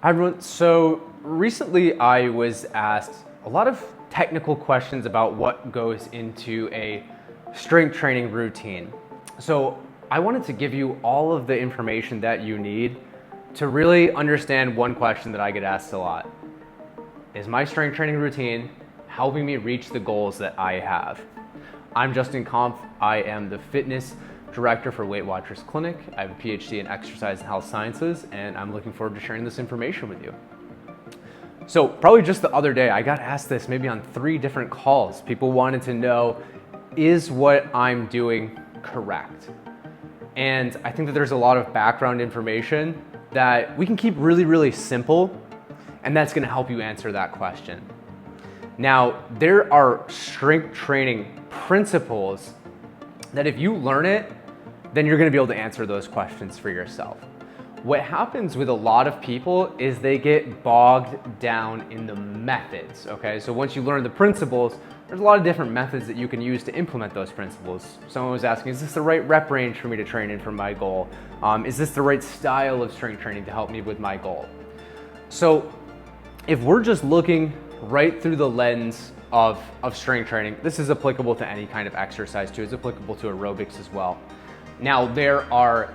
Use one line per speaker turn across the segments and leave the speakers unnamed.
Hi everyone. So recently I was asked a lot of technical questions about what goes into a strength training routine. So I wanted to give you all of the information that you need to really understand one question that I get asked a lot. Is my strength training routine helping me reach the goals that I have? I'm Justin Kampf. I am the fitness director for Weight Watchers Clinic. I have a PhD in exercise and health sciences, and I'm looking forward to sharing this information with you. So probably just the other day, I got asked this maybe on 3 different calls. People wanted to know, is what I'm doing correct? And I think that there's a lot of background information that we can keep really, really simple, and that's gonna help you answer that question. Now, there are strength training principles that if you learn it, then you're gonna be able to answer those questions for yourself. What happens with a lot of people is they get bogged down in the methods, okay? So once you learn the principles, there's a lot of different methods that you can use to implement those principles. Someone was asking, is this the right rep range for me to train in for my goal? Is this the right style of strength training to help me with my goal? So if we're just looking right through the lens of strength training, this is applicable to any kind of exercise too. It's applicable to aerobics as well. Now there are,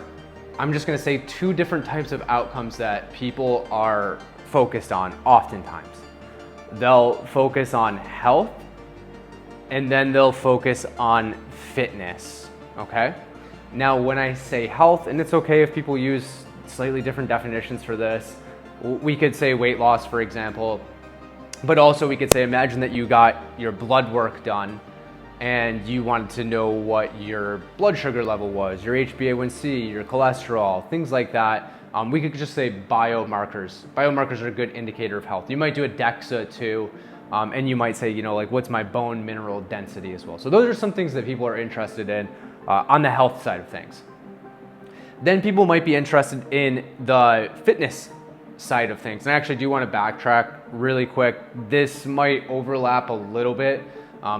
I'm just gonna say 2 different types of outcomes that people are focused on oftentimes. They'll focus on health and then they'll focus on fitness, okay? Now when I say health, and it's okay if people use slightly different definitions for this, we could say weight loss, for example, but also we could say, imagine that you got your blood work done and you wanted to know what your blood sugar level was, your HbA1c, your cholesterol, things like that. We could just say biomarkers. Biomarkers are a good indicator of health. You might do a DEXA too, and you might say, you know, like what's my bone mineral density as well. So those are some things that people are interested in on the health side of things. Then people might be interested in the fitness side of things. And I actually do want to backtrack really quick. This might overlap a little bit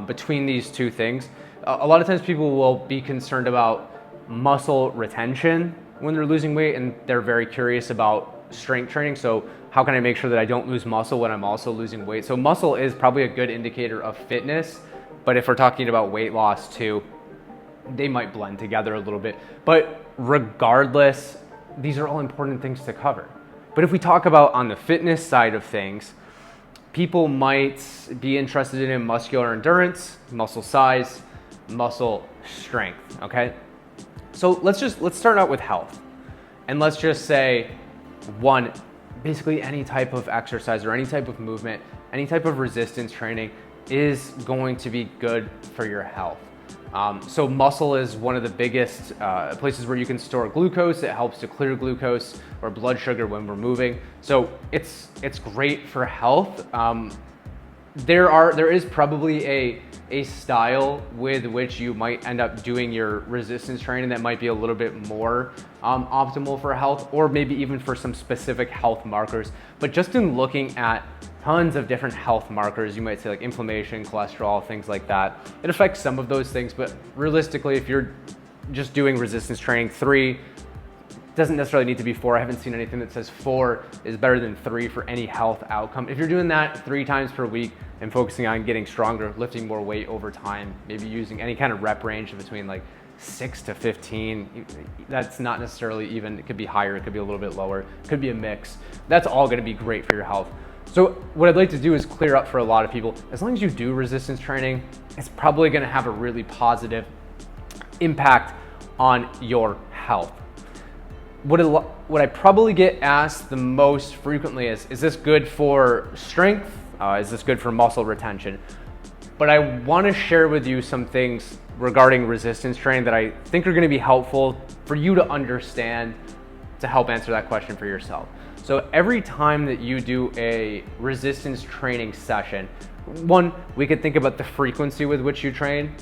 between these 2 things. A lot of times people will be concerned about muscle retention when they're losing weight, and they're very curious about strength training. So how can I make sure that I don't lose muscle when I'm also losing weight? So muscle is probably a good indicator of fitness, but if we're talking about weight loss too, they might blend together a little bit. But regardless, these are all important things to cover. But if we talk about on the fitness side of things, people might be interested in muscular endurance, muscle size, muscle strength, okay? So let's start out with health. And let's just say basically any type of exercise or any type of movement, any type of resistance training is going to be good for your health. So muscle is one of the biggest places where you can store glucose. It helps to clear glucose or blood sugar when we're moving. So it's great for health. There is probably a style with which you might end up doing your resistance training that might be a little bit more optimal for health, or maybe even for some specific health markers. But just in looking at tons of different health markers, you might say like inflammation, cholesterol, things like that, it affects some of those things. But realistically, if you're just doing resistance training, 3 doesn't necessarily need to be 4. I haven't seen anything that says 4 is better than 3 for any health outcome. If you're doing that 3 times per week and focusing on getting stronger, lifting more weight over time, maybe using any kind of rep range between like 6 to 15, that's not necessarily even, it could be higher, it could be a little bit lower, it could be a mix. That's all gonna be great for your health. So what I'd like to do is clear up for a lot of people, as long as you do resistance training, it's probably gonna have a really positive impact on your health. What I probably get asked the most frequently is this good for strength? Is this good for muscle retention? But I wanna share with you some things regarding resistance training that I think are gonna be helpful for you to understand to help answer that question for yourself. So every time that you do a resistance training session, we could think about the frequency with which you train.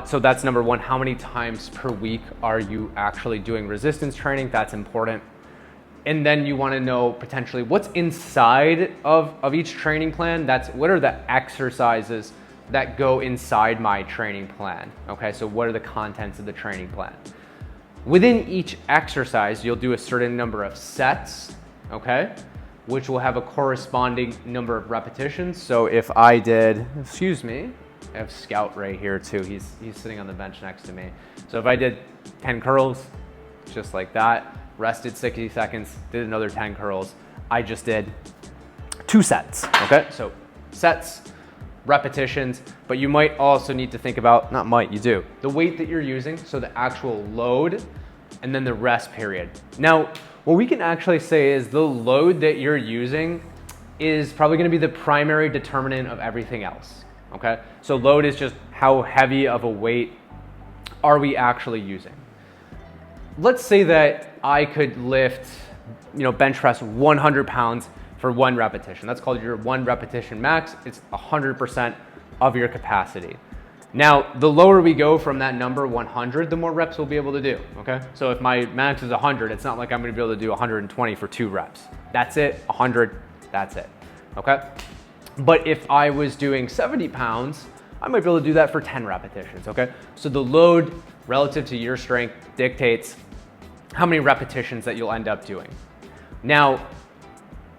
So that's number 1, how many times per week are you actually doing resistance training? That's important. And then you wanna know potentially what's inside of each training plan. What are the exercises that go inside my training plan? Okay, so what are the contents of the training plan? Within each exercise, you'll do a certain number of sets okay? Which will have a corresponding number of repetitions. So if I did, excuse me, I have Scout right here too. He's sitting on the bench next to me. So if I did 10 curls, just like that, rested 60 seconds, did another 10 curls, I just did 2 sets, okay? So sets, repetitions, but you might also need to think about, not might, you do, the weight that you're using, so the actual load, and then the rest period. Now, what we can actually say is the load that you're using is probably gonna be the primary determinant of everything else, okay? So load is just how heavy of a weight are we actually using. Let's say that I could lift, bench press 100 pounds for 1 repetition. That's called your 1 repetition max. It's 100% of your capacity. Now, the lower we go from that number 100, the more reps we'll be able to do, okay? So if my max is 100, it's not like I'm gonna be able to do 120 for 2 reps. That's it, 100, that's it, okay? But if I was doing 70 pounds, I might be able to do that for 10 repetitions, okay? So the load relative to your strength dictates how many repetitions that you'll end up doing. Now,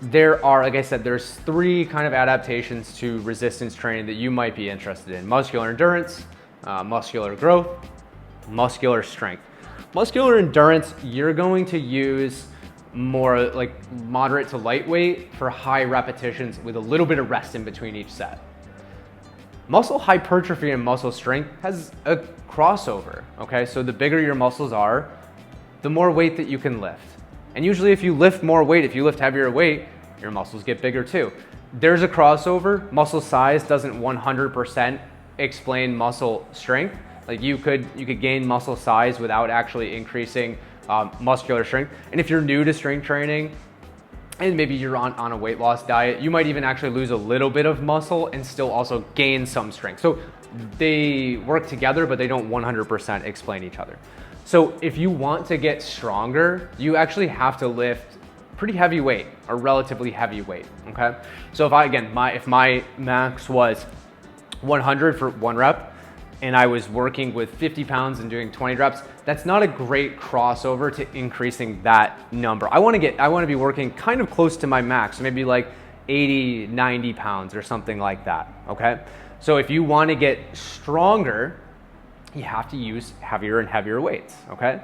there are, like I said, there's 3 kind of adaptations to resistance training that you might be interested in: muscular endurance, muscular growth, muscular strength. Muscular endurance, you're going to use more like moderate to lightweight for high repetitions with a little bit of rest in between each set. Muscle hypertrophy and muscle strength has a crossover, okay? So the bigger your muscles are, the more weight that you can lift. And usually if you lift more weight, if you lift heavier weight, your muscles get bigger too. There's a crossover. Muscle size doesn't 100% explain muscle strength. Like you could gain muscle size without actually increasing muscular strength. And if you're new to strength training and maybe you're on a weight loss diet, you might even actually lose a little bit of muscle and still also gain some strength. So they work together, but they don't 100% explain each other. So if you want to get stronger, you actually have to lift pretty heavy weight or relatively heavy weight, okay? So if my max was 100 for 1 rep and I was working with 50 pounds and doing 20 reps, that's not a great crossover to increasing that number. I wanna be working kind of close to my max, so maybe like 80, 90 pounds or something like that, okay? So if you wanna get stronger, you have to use heavier and heavier weights, okay?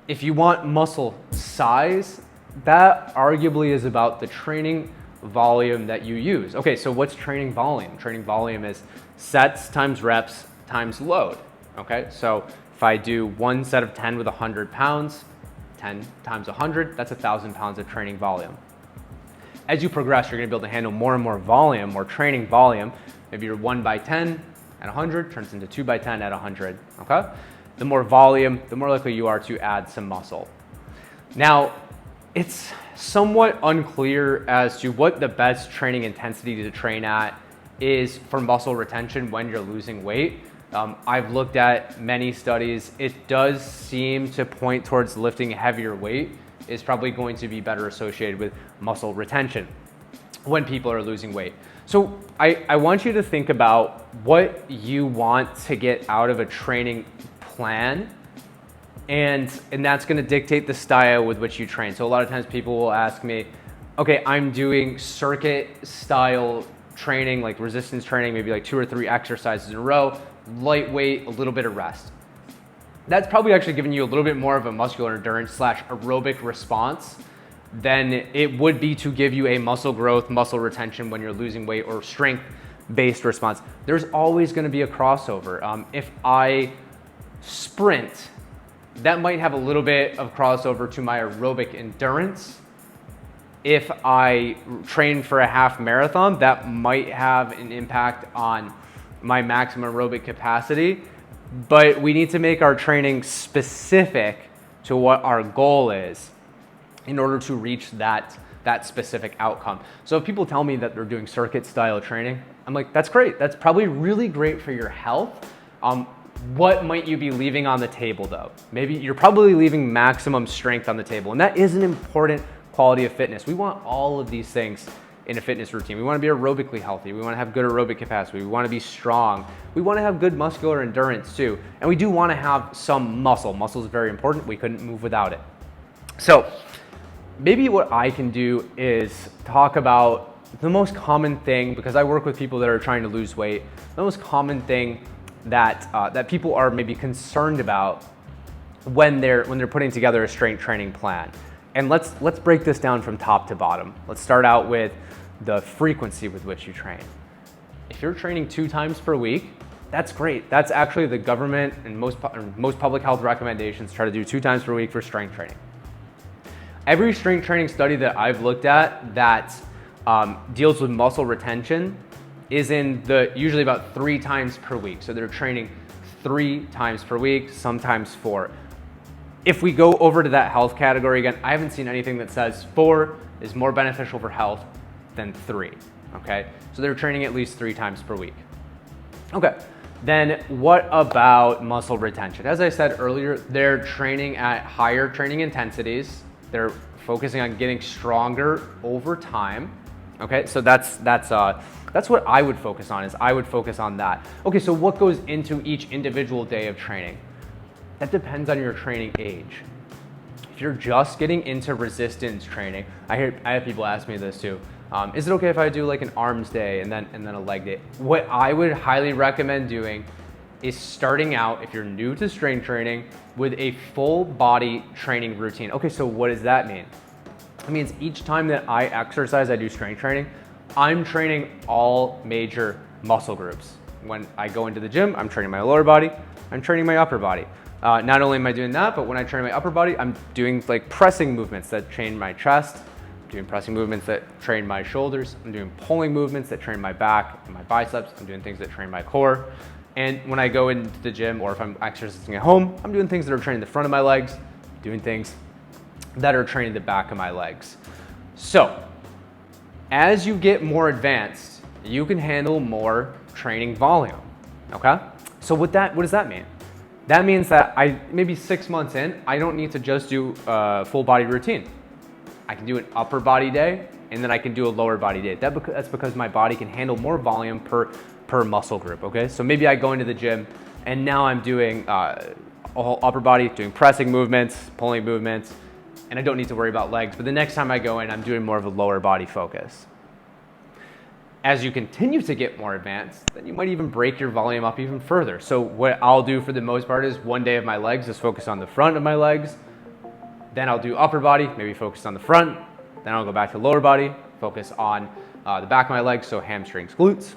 If you want muscle size, that arguably is about the training volume that you use. Okay, so what's training volume? Training volume is sets times reps times load, okay? So if I do 1 set of 10 with 100 pounds, 10 times 100, that's 1,000 pounds of training volume. As you progress, you're gonna be able to handle more and more volume, more training volume. Maybe your 1 by 10 at 100 turns into 2 by 10 at 100, okay? The more volume, the more likely you are to add some muscle. Now, it's somewhat unclear as to what the best training intensity to train at is for muscle retention when you're losing weight. I've looked at many studies. It does seem to point towards lifting heavier weight is probably going to be better associated with muscle retention when people are losing weight. So I want you to think about what you want to get out of a training plan, and that's gonna dictate the style with which you train. So a lot of times people will ask me, okay, I'm doing circuit style training, like resistance training, maybe like 2 or 3 exercises in a row, lightweight, a little bit of rest. That's probably actually giving you a little bit more of a muscular endurance / aerobic response than it would be to give you a muscle growth, muscle retention when you're losing weight, or strength-based response. There's always gonna be a crossover. If I sprint, that might have a little bit of crossover to my aerobic endurance. If I train for a half marathon, that might have an impact on my maximum aerobic capacity, but we need to make our training specific to what our goal is in order to reach that specific outcome. So if people tell me that they're doing circuit style training, I'm like, that's great. That's probably really great for your health. What might you be leaving on the table though? Maybe you're probably leaving maximum strength on the table, and that is an important quality of fitness. We want all of these things in a fitness routine. We want to be aerobically healthy. We want to have good aerobic capacity. We want to be strong. We want to have good muscular endurance too. And we do want to have some muscle. Muscle is very important. We couldn't move without it. So maybe what I can do is talk about the most common thing, because I work with people that are trying to lose weight, the most common thing that, that people are maybe concerned about when they're putting together a strength training plan. And let's break this down from top to bottom. Let's start out with the frequency with which you train. If you're training 2 times per week, that's great. That's actually the government and most public health recommendations try to do 2 times per week for strength training. Every strength training study that I've looked at that deals with muscle retention is in usually about 3 times per week. So they're training 3 times per week, sometimes 4. If we go over to that health category again, I haven't seen anything that says 4 is more beneficial for health than 3, okay? So they're training at least 3 times per week. Okay, then what about muscle retention? As I said earlier, they're training at higher training intensities. They're focusing on getting stronger over time. Okay, so that's what I would focus on, is I would focus on that. Okay, so what goes into each individual day of training? That depends on your training age. If you're just getting into resistance training, I have people ask me this too. Is it okay if I do like an arms day and then a leg day? What I would highly recommend doing is starting out, if you're new to strength training, with a full body training routine. Okay, so what does that mean? It means each time that I exercise, I do strength training, I'm training all major muscle groups. When I go into the gym, I'm training my lower body, I'm training my upper body. Not only am I doing that, but when I train my upper body, I'm doing like pressing movements that train my chest, I'm doing pressing movements that train my shoulders, I'm doing pulling movements that train my back and my biceps, I'm doing things that train my core. And when I go into the gym, or if I'm exercising at home, I'm doing things that are training the front of my legs, doing things that are training the back of my legs. So, as you get more advanced, you can handle more training volume, okay? So what does that mean? That means that maybe 6 months in, I don't need to just do a full body routine. I can do an upper body day, and then I can do a lower body day. That's because my body can handle more volume per muscle group, okay? So maybe I go into the gym, and now I'm doing a whole upper body, doing pressing movements, pulling movements, and I don't need to worry about legs. But the next time I go in, I'm doing more of a lower body focus. As you continue to get more advanced, then you might even break your volume up even further. So what I'll do for the most part is one day of my legs, just focus on the front of my legs. Then I'll do upper body, maybe focus on the front. Then I'll go back to lower body, focus on the back of my legs, so hamstrings, glutes.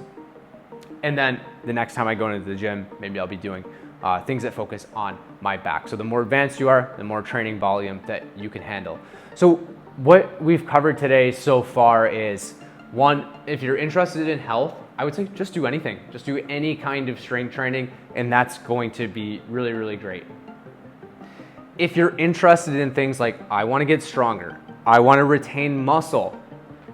And then the next time I go into the gym, maybe I'll be doing things that focus on my back. So the more advanced you are, the more training volume that you can handle. So what we've covered today so far is, one, if you're interested in health, I would say just do anything. Just do any kind of strength training, and that's going to be really, really great. If you're interested in things like, I want to get stronger, I want to retain muscle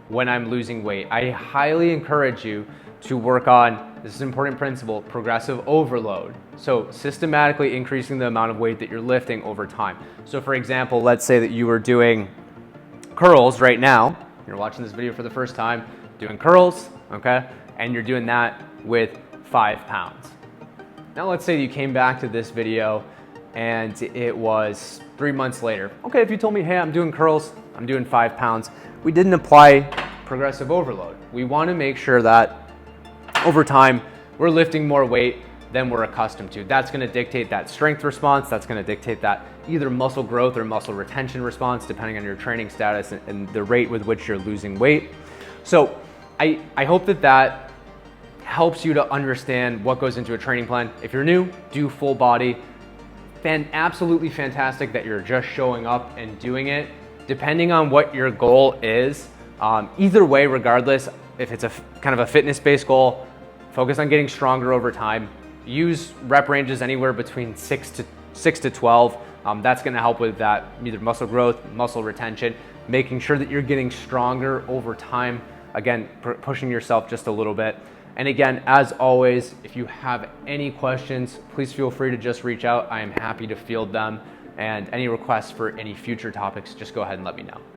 when I'm losing weight, I highly encourage you to work on, this is an important principle, progressive overload. So systematically increasing the amount of weight that you're lifting over time. So for example, let's say that you were doing curls right now. You're watching this video for the first time, doing curls, okay? And you're doing that with 5 pounds. Now let's say you came back to this video and it was 3 months later. Okay, if you told me, hey, I'm doing curls, I'm doing 5 pounds, we didn't apply progressive overload. We want to make sure that over time, we're lifting more weight than we're accustomed to. That's going to dictate that strength response. That's going to dictate that either muscle growth or muscle retention response, depending on your training status and the rate with which you're losing weight. So I hope that helps you to understand what goes into a training plan. If you're new, do full body. Absolutely fantastic that you're just showing up and doing it. Depending on what your goal is, either way, regardless, if it's a kind of a fitness-based goal, focus on getting stronger over time. Use rep ranges anywhere between 6 to 12. That's going to help with that, either muscle growth, muscle retention, making sure that you're getting stronger over time. Again, pushing yourself just a little bit. And again, as always, if you have any questions, please feel free to just reach out. I am happy to field them. And any requests for any future topics, just go ahead and let me know.